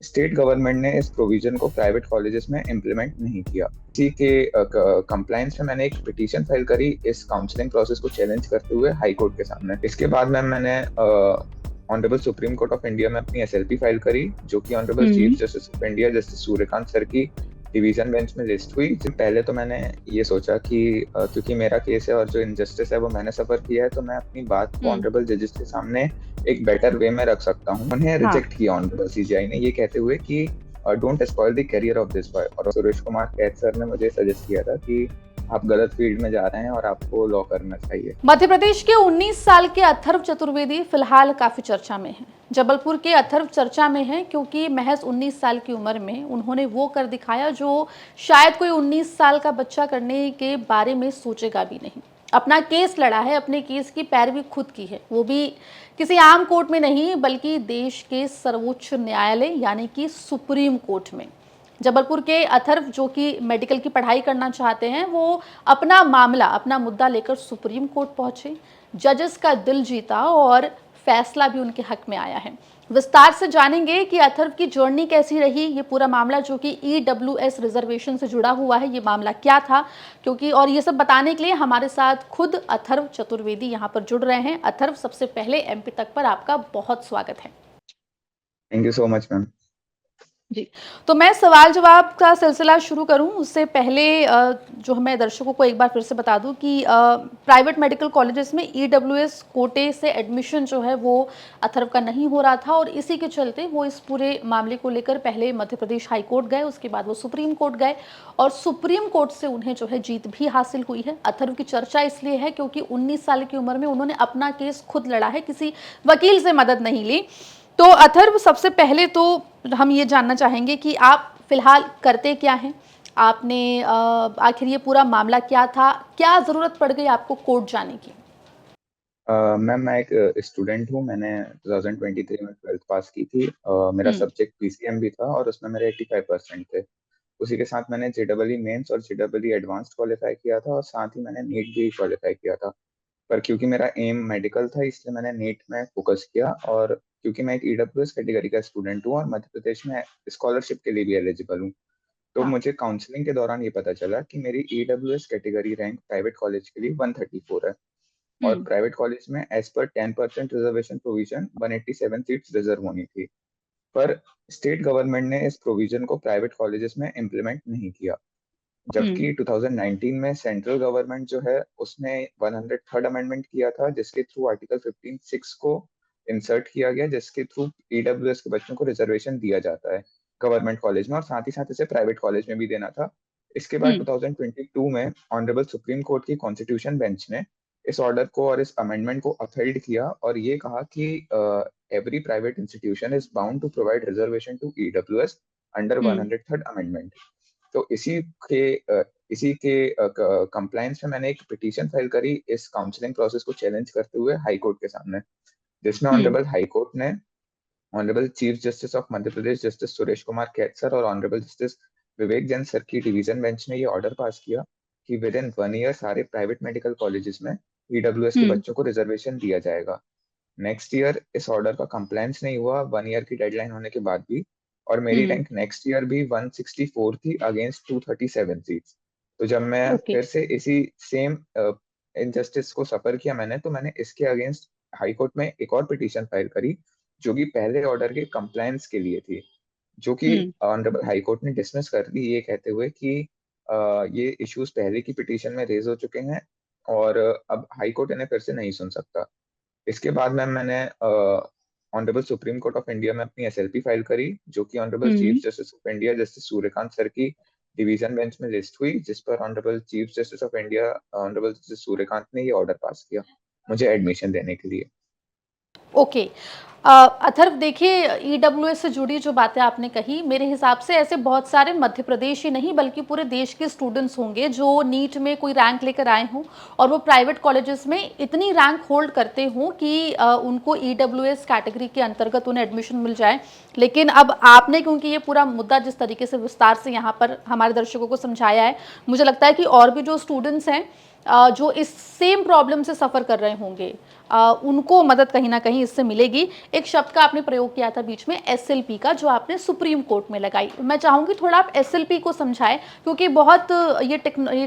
State government ने इस provision को प्राइवेट कॉलेजेस में इम्प्लीमेंट नहीं किया। इसी के कंप्लायंस में मैंने एक पिटीशन फाइल करी इस काउंसलिंग प्रोसेस को चैलेंज करते हुए हाई कोर्ट के सामने। इसके बाद मैंने honourable supreme court of India में अपनी एसएलपी फाइल करी, जो कि honourable chief justice of India justice Suryakant sir की डिवीजन बेंच में लिस्ट हुई। पहले तो मैंने ये सोचा कि क्योंकि मेरा केस है और जो इनजस्टिस है वो मैंने सफर किया है, तो मैं अपनी बात को ऑनरेबल जजेस के सामने एक बेटर वे में रख सकता हूँ। उन्हें रिजेक्ट किया ऑनरेबल सीजीआई ने, ये कहते हुए कि don't spoil the career of this boy. और सुरेश कुमार कैथ सर ने मुझे सजेस्ट किया था कि आप गलत फील्ड में जा रहे हैं और आपको लॉ करना चाहिए। मध्य प्रदेश के 19 साल के अथर्व चतुर्वेदी फिलहाल काफी चर्चा में हैं। जबलपुर के अथर्व चर्चा में हैं क्योंकि महज 19 साल की उम्र में उन्होंने वो कर दिखाया जो शायद कोई 19 साल का बच्चा करने के बारे में सोचेगा भी नहीं। अपना केस लड़ा है, अपने केस की पैरवी खुद की है, वो भी किसी आम कोर्ट में नहीं बल्कि देश के सर्वोच्च न्यायालय यानी कि सुप्रीम कोर्ट में। जबलपुर के अथर्व जो कि मेडिकल की पढ़ाई करना चाहते हैं, वो अपना मामला, अपना मुद्दा लेकर सुप्रीम कोर्ट पहुंचे, जजेस का दिल जीता और फैसला भी उनके हक में आया है। विस्तार से जानेंगे कि अथर्व की जर्नी कैसी रही, ये पूरा मामला जो कि ईडब्ल्यूएस रिजर्वेशन से जुड़ा हुआ है, ये मामला क्या था, क्योंकि और ये सब बताने के लिए हमारे साथ खुद अथर्व चतुर्वेदी यहाँ पर जुड़ रहे हैं। अथर्व, सबसे पहले एमपी तक पर आपका बहुत स्वागत है। Thank you so much ma'am. जी, तो मैं सवाल जवाब का सिलसिला शुरू करूं उससे पहले जो मैं दर्शकों को एक बार फिर से बता दूं कि प्राइवेट मेडिकल कॉलेजेस में ईडब्ल्यूएस कोटे से एडमिशन जो है वो अथर्व का नहीं हो रहा था और इसी के चलते वो इस पूरे मामले को लेकर पहले मध्य प्रदेश हाई कोर्ट गए, उसके बाद वो सुप्रीम कोर्ट गए और सुप्रीम कोर्ट से उन्हें जो है जीत भी हासिल हुई है। अथर्व की चर्चा इसलिए है क्योंकि 19 साल की उम्र में उन्होंने अपना केस खुद लड़ा है, किसी वकील से मदद नहीं ली। तो अथर्व, सबसे पहले तो हम ये जानना चाहेंगे कि आप फिलहाल करते क्या हैं? आपने आखिर ये पूरा मामला क्या था? क्या ज़रूरत पड़ गई आपको कोर्ट जाने की? मैम मैं एक स्टूडेंट हूँ। मैंने 2023 में 12th पास की थी। मेरा हुँ, सब्जेक्ट पीसीएम भी था और उसमें मेरे 85% थे। उसी के साथ मैंने जेडबलई मेंस और जेडबलई एडवांस्ड क्वालिफाई किया था और साथ ही मैंने नीट भी क्वालिफाई किया था। पर क्योंकि मेरा एम मेडिकल था, इसलिए मैंने नीट में फोकस किया। और क्योंकि मैं एक ईडब्ल्यूएस कैटेगरी का स्टूडेंट हूँ और मध्य प्रदेश में स्कॉलरशिप के लिए भी एलिजिबल हूँ, तो हाँ, मुझे काउंसलिंग के दौरान ये पता चला कि मेरी EWS category rank private college के लिए 134 है और हुँ, प्राइवेट कॉलेज में as per 10% reservation provision 187 seats reserve होनी थी। पर स्टेट गवर्नमेंट ने इस प्रोविजन को प्राइवेट कॉलेजेस में इम्प्लीमेंट नहीं किया, हुँ, जबकि 2019 में सेंट्रल गवर्नमेंट जो है उसने 103rd अमेंडमेंट किया था, जिसके थ्रू आर्टिकल 15(6) को इंसर्ट किया गया, जिसके थ्रू ईडब्ल्यूएस के बच्चों को रिजर्वेशन दिया जाता है गवर्नमेंट कॉलेज में और साथ ही साथ इसे प्राइवेट कॉलेज में भी देना था। इसके बाद हुँ, 2022 में ऑनरेबल सुप्रीम कोर्ट की कॉन्स्टिट्यूशन बेंच ने इस ऑर्डर को और इस अमेंडमेंट को अपहेल्ड किया और ये कहा कि every private institution is bound to provide reservation to EWS under hmm, 103rd amendment. तो इसी के कंप्लायंस में मैंने एक पिटीशन फाइल करी इस काउंसलिंग प्रोसेस को चैलेंज करते हुए हाई कोर्ट के सामने, जिसमें हुँ, ऑनरेबल हाई कोर्ट ने honourable chief justice of Madhya Pradesh justice Suresh Kumar cath sir और honourable justice Vivek Jain sir की डिवीजन बेंच ने ये ऑर्डर पास किया कि विद इन 1 ईयर सारे प्राइवेट मेडिकल कॉलेजेस में ईडब्ल्यूएस के हुँ, बच्चों को रिजर्वेशन दिया जाएगा। नेक्स्ट ईयर इस ऑर्डर का कंप्लायंस नहीं हुआ 1 ईयर की डेडलाइन होने के बाद भी, और मेरी हुँ, रैंक नेक्स्ट ईयर भी 164 थी अगेंस्ट 237 सीट्स। तो जब मैं ओके, फिर से इसी सेम इनजस्टिस को सफर किया तो मैंने इसके अगेंस्ट हाई कोर्ट में एक और पिटीशन फाइल करी, जो कि पहले ऑर्डर के कंप्लायंस के लिए थी, जो कि हुँ, ऑनरेबल हाई कोर्ट ने डिसमिस कर दी, ये कहते हुए कि ये इश्यूज पहले की पिटीशन में रेज हो चुके हैं और अब हाई कोर्ट इन्हें फिर से नहीं सुन सकता। इसके बाद मैंने honourable supreme court of India में अपनी एसएलपी फाइल करी, जो कि honourable chief hmm. Justice of India justice Suryakant sir की डिवीजन बेंच में लिस्ट हुई, जिस पर honourable chief justice of India honourable justice Suryakant ने ये ऑर्डर पास किया मुझे एडमिशन देने के लिए। ओके। अथर्व, देखिए, ईडब्ल्यूएस से जुड़ी जो बातें आपने कही, मेरे हिसाब से ऐसे बहुत सारे मध्य प्रदेश ही नहीं बल्कि पूरे देश के स्टूडेंट्स होंगे जो नीट में कोई रैंक लेकर आए हों और वो प्राइवेट कॉलेजेस में इतनी रैंक होल्ड करते हों कि उनको ईडब्ल्यूएस कैटेगरी के अंतर्गत उन्हें एडमिशन मिल जाए। लेकिन अब आपने, क्योंकि ये पूरा मुद्दा जिस तरीके से विस्तार से यहाँ पर हमारे दर्शकों को समझाया है, मुझे लगता है कि और भी जो स्टूडेंट्स हैं जो इस सेम प्रॉब्लम से सफ़र कर रहे होंगे, उनको मदद कहीं ना कहीं इससे मिलेगी। एक शब्द का आपने प्रयोग किया था बीच में, एसएलपी का, जो आपने सुप्रीम कोर्ट में लगाई। मैं चाहूंगी थोड़ा आप एसएलपी को समझाएं, क्योंकि बहुत ये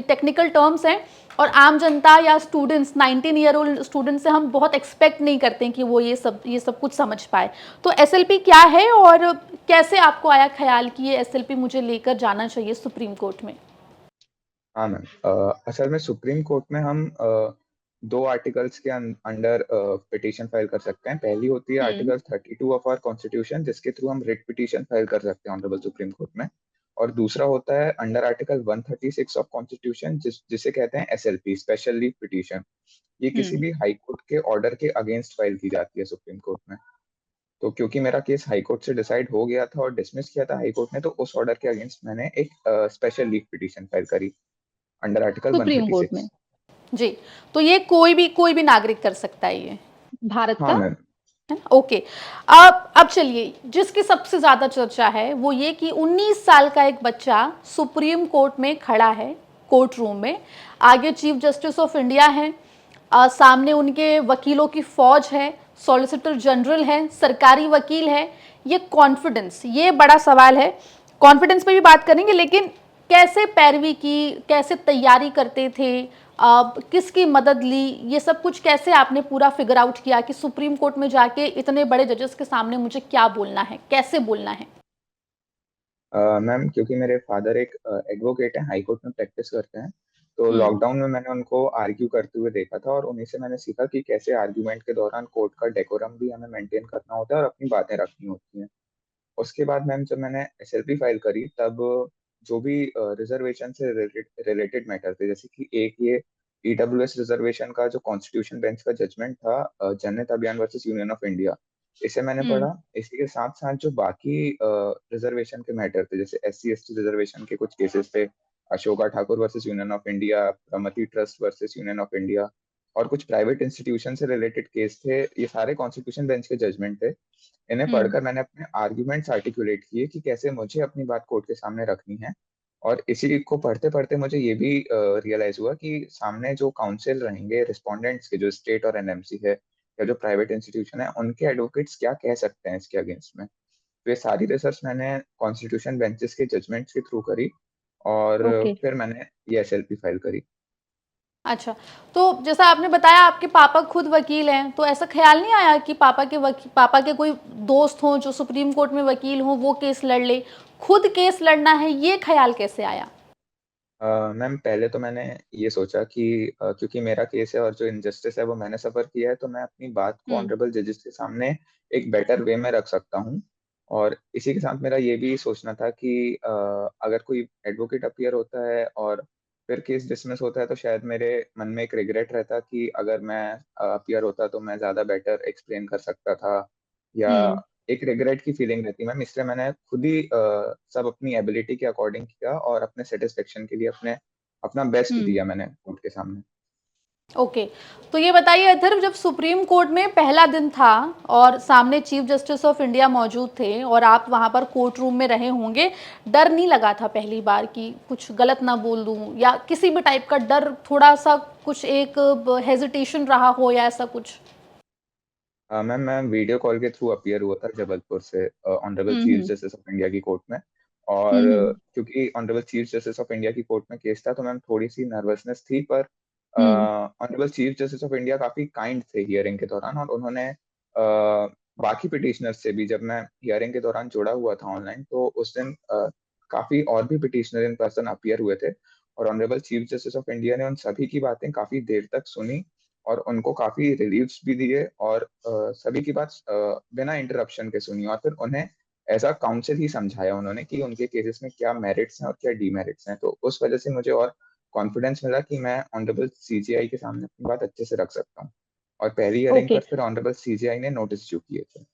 टेक्निकल टर्म्स हैं और आम जनता या स्टूडेंट्स, 19 ईयर ओल्ड स्टूडेंट से हम बहुत एक्सपेक्ट नहीं करते हैं कि वो ये सब कुछ समझ पाए। तो एसएलपी क्या है और कैसे आपको आया ख्याल कि ये एसएलपी मुझे लेकर जाना चाहिए सुप्रीम कोर्ट में? हाँ मैम, असल में सुप्रीम कोर्ट में हम दो आर्टिकल्स के अंडर पिटीशन फाइल कर सकते हैं। पहली होती है हम्म। आर्टिकल 32 ऑफ आवर कॉन्स्टिट्यूशन, जिसके थ्रू हम रिट पिटीशन फाइल कर सकते हैं ऑनरेबल सुप्रीम कोर्ट में। और दूसरा होता है अंडर आर्टिकल 136 ऑफ कॉन्स्टिट्यूशन, जिसे कहते हैं एसएलपी, स्पेशल लीव पिटीशन। ये किसी हम्म। भी हाई कोर्ट के ऑर्डर के अगेंस्ट फाइल की जाती है सुप्रीम कोर्ट में। तो क्योंकि मेरा केस हाई कोर्ट से डिसाइड हो गया था और डिसमिस किया था हाई कोर्ट ने, तो उस ऑर्डर के अगेंस्ट मैंने एक स्पेशल लीव पिटीशन फाइल करी अंडर आर्टिकल सुप्रीम कोर्ट में। 136। जी। तो ये कोई भी नागरिक कर सकता है ये भारत हाँ का, मैम। है ना? ओके। अब चलिए, जिसकी सबसे ज्यादा चर्चा है वो ये कि 19 साल का एक बच्चा सुप्रीम कोर्ट में खड़ा है, कोर्ट रूम में। आगे चीफ जस्टिस ऑफ इंडिया है, सामने उनके वकीलों की फौज है, सॉलिसिटर जनरल है, सरकारी वकील है। ये कॉन्फिडेंस, ये बड़ा सवाल है। कॉन्फिडेंस पे भी बात करेंगे, लेकिन कैसे पैरवी की, कैसे तैयारी करते थे, किसकी मदद ली, ये सब कुछ कैसे आपने पूरा फिगर आउट किया कि सुप्रीम कोर्ट में जाके इतने बड़े जजेस के सामने मुझे क्या बोलना है, कैसे बोलना है? मैम, क्योंकि मेरे फादर एक एडवोकेट है, हाई कोर्ट में प्रैक्टिस करते हैं, तो हम्म। लॉकडाउन में मैंने उनको आर्ग्यू करते हुए देखा था और उन्हीं से मैंने सीखा कि कैसे आर्ग्यूमेंट के दौरान कोर्ट का डेकोरम भी हमें मेंटेन करना होता है और अपनी बातें रखनी होती हैं। उसके बाद मैम, जब मैंने एसएलपी फाइल करी, तब जो भी रिजर्वेशन से रिलेटेड मैटर थे, जैसे कि एक ये ईडब्ल्यूएस रिजर्वेशन का जो कॉन्स्टिट्यूशन बेंच का जजमेंट था, जनहित अभियान वर्सेस यूनियन ऑफ इंडिया, इसे मैंने हम्म। पढ़ा। इसी के साथ साथ जो बाकी रिजर्वेशन के मैटर थे, जैसे एससी एसटी रिजर्वेशन के कुछ केसेस थे, Ashoka Thakur versus union of India, Pramati trust versus union of India, और कुछ प्राइवेट इंस्टीट्यूशन से रिलेटेड केस थे। ये सारे कॉन्स्टिट्यूशन बेंच के जजमेंट थे। इन्हें हम्म। पढ़कर मैंने अपने आर्ग्यूमेंट्स आर्टिकुलेट किए कि कैसे मुझे अपनी बात कोर्ट के सामने रखनी है। और इसी को पढ़ते पढ़ते मुझे ये भी रियलाइज हुआ कि सामने जो काउंसिल रहेंगे रिस्पोंडेंट्स के, जो स्टेट और एनएमसी है या जो प्राइवेट इंस्टीट्यूशन है, उनके एडवोकेट्स क्या कह सकते हैं इसके अगेंस्ट में। तो ये सारी रिसर्च मैंने कॉन्स्टिट्यूशन बेंचेस के जजमेंट्स के थ्रू करी और ओके। फिर मैंने ये एसएलपी फाइल करी। अच्छा, तो जैसा आपने बताया आपके पापा खुद वकील हैं, तो ऐसा ख्याल नहीं आया कि पापा के कोई दोस्त हों जो सुप्रीम कोर्ट में वकील हों, वो केस लड़ ले? खुद केस लड़ना है, ये ख्याल कैसे आया? मैम, पहले तो मैंने ये सोचा कि क्योंकि मेरा केस है और जो इनजस्टिस है वो मैंने सफर किया है, तो मैं अपनी बात को हम्म। ऑनरेबल जजेस के सामने एक बेटर वे में रख सकता हूँ। और इसी के साथ मेरा ये भी सोचना था कि अगर कोई एडवोकेट अपीयर होता है और फिर केस डिसमिस होता है, तो शायद मेरे मन में एक रिग्रेट रहता कि अगर मैं अपीयर होता तो मैं ज़्यादा बेटर एक्सप्लेन कर सकता था, या हम्म। एक रिग्रेट की फीलिंग रहती है मैम। इसलिए मैंने खुद ही सब अपनी एबिलिटी के अकॉर्डिंग किया और अपने सेटिस्फेक्शन के लिए अपना बेस्ट हम्म। दिया मैंने कोर्ट के सामने। ओके। तो ये बताइए अथर्व, जब सुप्रीम कोर्ट में पहला दिन था और सामने चीफ जस्टिस ऑफ इंडिया मौजूद थे और आप वहां पर कोर्ट रूम में रहे होंगे, डर नहीं लगा था पहली बार कि कुछ गलत ना बोल दूं, या किसी भी टाइप का डर, थोड़ा सा कुछ एक हेजिटेशन रहा हो या ऐसा कुछ? मैम, मैं वीडियो कॉल के थ्रू अपीयर हुआ था जबलपुर से honourable chief hmm. Justice of India की कोर्ट में। और हम्म। क्योंकि honourable chief justice of India की कोर्ट में केस था, तो मैम थोड़ी सी नर्वसनेस थी, पर hmm. Honourable chief justice of India काफी काइंड थे हियरिंग के दौरान, और उन्होंने बाकी पिटिशनर्स से भी, जब मैं हियरिंग के दौरान जुड़ा हुआ था ऑनलाइन, तो उस दिन काफी और भी पिटिशनर इन पर्सन अपीयर हुए थे। और honourable chief justice of India ने उन सभी की बातें काफी देर तक सुनी और उनको काफी रिलीफ्स भी दिए, और सभी की बात बिना इंटरप्शन के सुनी, और फिर उन्हें एज अ काउंसिल ही समझाया उन्होंने कि उनके केसेस में क्या मेरिट्स हैं और क्या डीमेरिट्स हैं। तो उस वजह से मुझे और कॉन्फिडेंस मिला कि मैं ऑनरेबल सीजेआई के सामने अपनी बात अच्छे से रख सकता हूँ। और पहली हियरिंग ओके। पर फिर ऑनरेबल सीजेआई ने नोटिस इश्यू किए थे।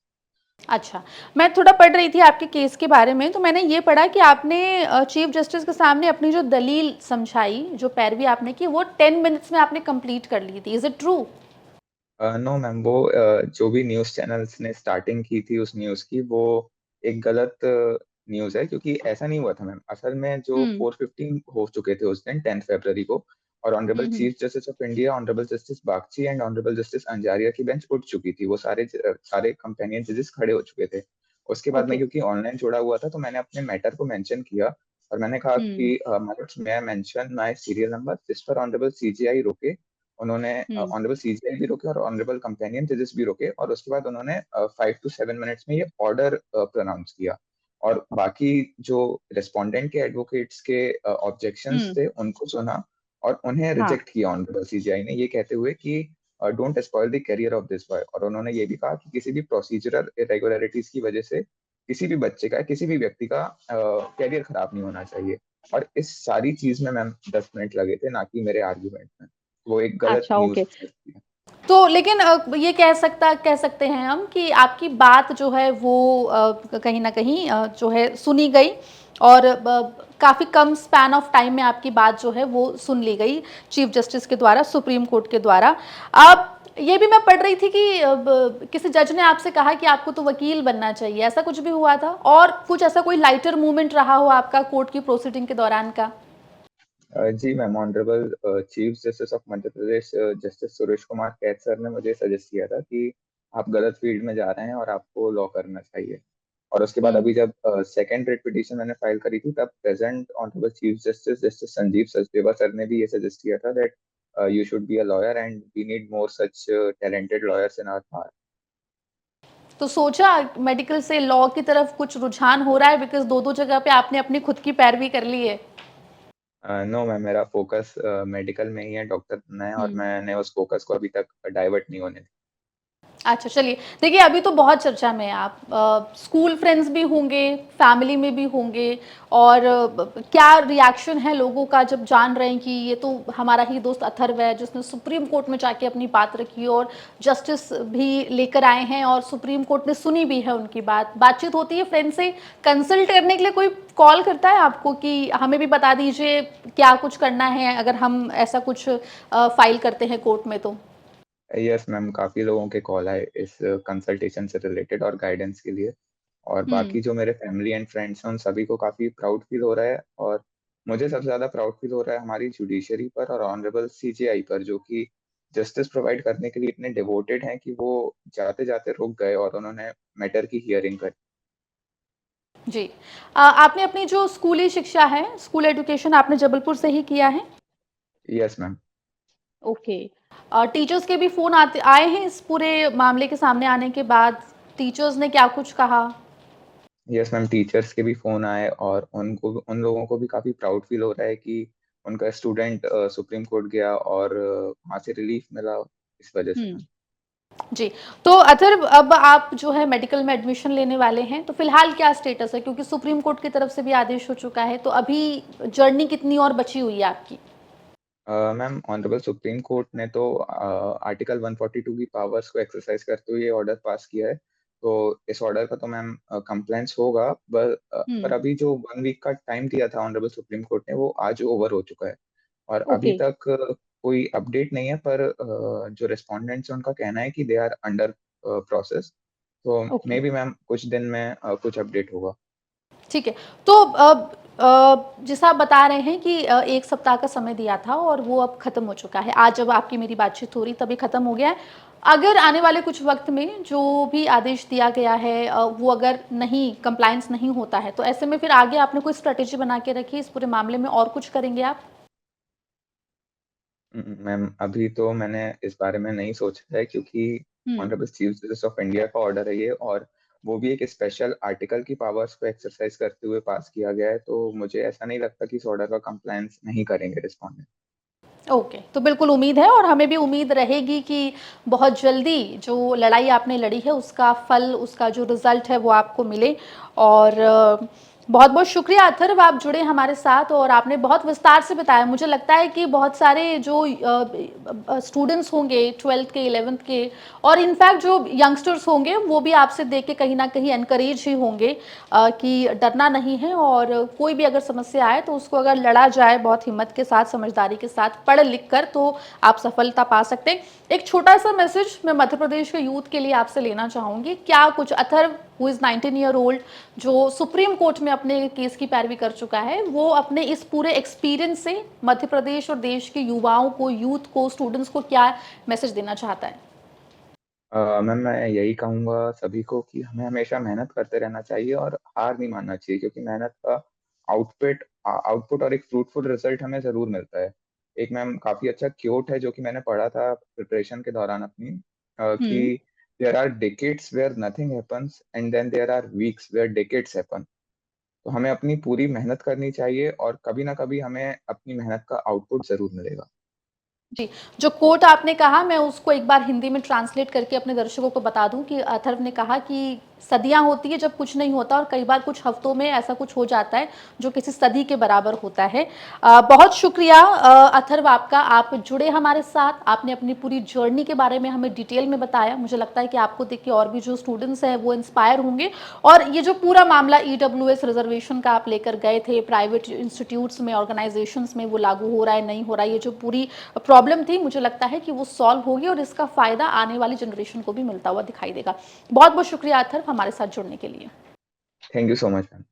अच्छा, मैं थोड़ा पढ़ रही थी आपके केस के बारे में, तो मैंने ये पढ़ा कि आपने चीफ जस्टिस के सामने अपनी जो दलील समझाई, जो पैरवी आपने की, वो 10 मिनट्स में आपने कंप्लीट कर ली थी। Is it true? No ma'am, वो जो भी न्यूज़ चैनल्स ने स्टार्टिंग की थी उस न्यूज़ की, वो एक गलत न्यूज़ है, क्योंकि ऐसा नहीं हुआ था मैम। असल में जो हम्म। 4:15 हो चुके थे उस दिन 10 फरवरी को, और honourable hmm, hmm. Chief justice of India, honourable justice Bagchi and honourable justice Anjaria की बेंच उठ चुकी थी। वो सारे कंपेनियन जजेस खड़े हो चुके थे। उसके बाद मैं ओके। क्योंकि ऑनलाइन जुड़ा हुआ था, तो मैंने अपने मैटर को मेंशन किया और मैंने कहा हुँ, कि my Lord's, may I mention my serial number, जिस पर ऑनरेबल सीजेआई रुके। उन्होंने हुँ। ऑनरेबल सीजेआई भी रुके और ऑनरेबल कंपेनियन जजेस भी रुके और उसके बाद उन्होंने 5 टू 7 मिनट्स में ये ऑर्डर प्रोनाउंस किया। और बाकी जो रिस्पोंडेंट के एडवोकेट्स के ऑब्जेक्शंस हुँ। थे, उनको सुना और उन्हें हाँ। रिजेक्ट किया ऑनरेबल सीजेआई ने, ये कहते हुए कि don't spoil the career of this boy. और उन्होंने ये भी कहा कि किसी भी प्रोसीजरल इरेगुलरिटीज की वजह से किसी भी बच्चे का, किसी भी व्यक्ति का करियर खराब नहीं होना चाहिए। और इस सारी चीज में मैम 10 मिनट लगे थे, ना कि मेरे आर्गुमेंट में। वो एक गलत अच्छा, न्यूज़ ओके। थी। तो लेकिन ये कह सकते हैं हम कि आपकी बात जो है वो कहीं न कहीं जो है सुनी गई और काफ़ी कम स्पैन ऑफ टाइम में आपकी बात जो है वो सुन ली गई चीफ जस्टिस के द्वारा, सुप्रीम कोर्ट के द्वारा। अब ये भी मैं पढ़ रही थी कि किसी जज ने आपसे कहा कि आपको तो वकील बनना चाहिए, ऐसा कुछ भी हुआ था? और कुछ ऐसा कोई लाइटर मोमेंट रहा हो आपका कोर्ट की प्रोसीडिंग के दौरान का? जी ma'am, honourable chief justice of Madhya Pradesh justice Suresh Kumar cath sir ने मुझे सजेस्ट किया था कि आप गलत फील्ड में जा रहे हैं और आपको लॉ करना चाहिए। और उसके बाद हुँ। अभी जब सेकंड रिट पिटीशन मैंने फाइल करी थी, तब present honourable chief justice justice Sanjeev Sachdeva sir ने भी ये सजेस्ट किया था that you should be a lawyer and we need more such talented lawyers in our bar. तो सोचा मेडिकल से लॉ की तरफ कुछ रुझान हो रहा है बिकॉज़ दो-दो जगह पे आपने अपनी खुद की पैरवी कर ली है। नो मैम, मेरा फोकस मेडिकल में ही है, डॉक्टर बनना है और हुँ। मैंने उस फोकस को अभी तक डाइवर्ट नहीं होने अच्छा, चलिए। देखिए, अभी तो बहुत चर्चा में हैं आप। स्कूल फ्रेंड्स भी होंगे, फैमिली में भी होंगे और क्या रिएक्शन है लोगों का जब जान रहे हैं कि ये तो हमारा ही दोस्त अथर्व है, जिसने सुप्रीम कोर्ट में जाके अपनी बात रखी और जस्टिस भी लेकर आए हैं और सुप्रीम कोर्ट ने सुनी भी है उनकी बात। बातचीत होती है फ्रेंड से, कंसल्ट करने के लिए कोई कॉल करता है आपको कि हमें भी बता दीजिए क्या कुछ करना है अगर हम ऐसा कुछ फाइल करते हैं कोर्ट में तो? यस मैम, काफ़ी लोगों के कॉल आए इस कंसल्टेशन से रिलेटेड और गाइडेंस के लिए। और हुँ। बाकी जो मेरे फैमिली एंड फ्रेंड्स हैं, उन सभी को काफ़ी प्राउड फील हो रहा है और मुझे सबसे ज़्यादा प्राउड फील हो रहा है हमारी जुडिशरी पर और ऑनरेबल सीजेआई पर, जो कि जस्टिस प्रोवाइड करने के लिए इतने डिवोटेड हैं कि वो जाते-जाते रुक गए और उन्होंने मैटर की हियरिंग करी। जी। आपने अपनी जो स्कूली शिक्षा है, स्कूल एजुकेशन आपने जबलपुर से ही किया है? Yes ma'am. ओके। टीचर्स के भी फ़ोन आते आए हैं इस पूरे मामले के सामने आने के बाद? टीचर्स ने क्या कुछ कहा? यस मैम, टीचर्स के भी फ़ोन आए और उन लोगों को भी काफ़ी प्राउड फील हो रहा है कि उनका स्टूडेंट सुप्रीम कोर्ट गया और वहाँ से रिलीफ मिला इस वजह से हुँ। मैम। जी। तो अथर्व अब आप जो है मेडिकल में एडमिशन लेने वाले हैं, तो फ़िलहाल क्या स्टेटस है? क्योंकि सुप्रीम कोर्ट की तरफ से भी आदेश हो चुका है, तो अभी जर्नी कितनी और बची हुई है आपकी? मैम, ऑनरेबल सुप्रीम कोर्ट ने तो आर्टिकल 142 की पावर्स को एक्सरसाइज करते हुए ये ऑर्डर पास किया है। तो इस ऑर्डर का तो मैम कंप्लायंस होगा, पर हुँ। अभी जो 1 वीक का टाइम दिया था ऑनरेबल सुप्रीम कोर्ट ने, वो आज ओवर हो चुका है। और अभी ओके, तक कोई अपडेट नहीं है, पर जो रिस्पोंडेंट्स हैं उनका कहना है कि दे आर अंडर प्रोसेस। तो ओके। मे बी मैम कुछ दिन में कुछ अपडेट होगा। ठीक है। तो जैसा आप बता रहे हैं कि 1 सप्ताह का समय दिया था और वो अब ख़त्म हो चुका है। आज जब आपकी मेरी बातचीत हो रही तभी ख़त्म हो गया है। अगर आने वाले कुछ वक़्त में जो भी आदेश दिया गया है वो अगर नहीं कंप्लायंस नहीं होता है, तो ऐसे में फिर आगे आपने कोई स्ट्रैटेजी बना के रखी है इस पूरे मामले में और कुछ करेंगे आप? मैम, अभी तो मैंने इस बारे में नहीं सोचा है, क्योंकि हुँ। Honourable chief justice of India का ऑर्डर है ये, और वो भी एक स्पेशल आर्टिकल की पावर्स को एक्सरसाइज करते हुए पास किया गया है। तो मुझे ऐसा नहीं लगता कि इस ऑर्डर का कंप्लायंस नहीं करेंगे रिस्पोंडेंट। ओके, तो बिल्कुल उम्मीद है और हमें भी उम्मीद रहेगी कि बहुत जल्दी जो लड़ाई आपने लड़ी है उसका फल, उसका जो रिज़ल्ट है वो आपको मिले और बहुत-बहुत शुक्रिया अथर्व आप जुड़े हमारे साथ और आपने बहुत विस्तार से बताया। मुझे लगता है कि बहुत सारे जो स्टूडेंट्स होंगे 12th के, 11th के और इनफैक्ट जो यंगस्टर्स होंगे वो भी आपसे देख के कहीं न कहीं एनकरेज ही होंगे कि डरना नहीं है और कोई भी अगर समस्या आए तो उसको अगर लड़ा जाए बहुत हिम्मत के साथ, समझदारी के साथ, पढ़ लिख कर तो आप सफलता पा सकते हैं। एक छोटा-सा मैसेज मैं मध्य प्रदेश के यूथ के लिए आपसे लेना चाहूँगी। क्या कुछ Atharva who is 19 year old, जो सुप्रीम कोर्ट में अपने केस की पैरवी कर चुका है, वो अपने इस पूरे एक्सपीरियंस से मध्य प्रदेश और देश के युवाओं को, यूथ को, स्टूडेंट्स को क्या मैसेज देना चाहता है? मैम मैं यही कहूँगा सभी को कि हमें हमेशा मेहनत करते रहना चाहिए और हार नहीं मानना चाहिए, क्योंकि मेहनत का आउटपुट आउटपुट और एक फ्रूटफुल रिजल्ट हमें ज़रूर मिलता है। एक मैम काफ़ी अच्छा क्योट है जो कि मैंने पढ़ा था प्रिपरेशन के दौरान अपनी, हुँ। कि there are decades where nothing happens and then there are weeks where decades happen. तो हमें अपनी पूरी मेहनत करनी चाहिए और कभी ना कभी हमें अपनी मेहनत का आउटपुट ज़रूर मिलेगा। जी, जो कोट आपने कहा मैं उसको एक बार हिंदी में ट्रांसलेट करके अपने दर्शकों को बता दूँ कि अथर्व ने कहा कि सदियाँ होती हैं जब कुछ नहीं होता और कई बार कुछ हफ्तों में ऐसा कुछ हो जाता है जो किसी सदी के बराबर होता है। बहुत शुक्रिया अथर्व आपका, आप जुड़े हमारे साथ, आपने अपनी पूरी जर्नी के बारे में हमें डिटेल में बताया। मुझे लगता है कि आपको देख के और भी जो स्टूडेंट्स हैं वो इंस्पायर होंगे और ये जो पूरा मामला ईडब्ल्यूएस रिजर्वेशन का आप लेकर गए थे, प्राइवेट इंस्टीट्यूट्स में, ऑर्गेनाइजेशंस में वो लागू हो रहा है, नहीं हो रहा है, ये जो पूरी प्रॉब्लम थी, मुझे लगता है कि वो सॉल्व होगी और इसका फ़ायदा आने वाली जनरेशन को भी मिलता हुआ दिखाई देगा। बहुत-बहुत शुक्रिया अथर्व हमारे साथ जुड़ने के लिए। Thank you so much ma'am.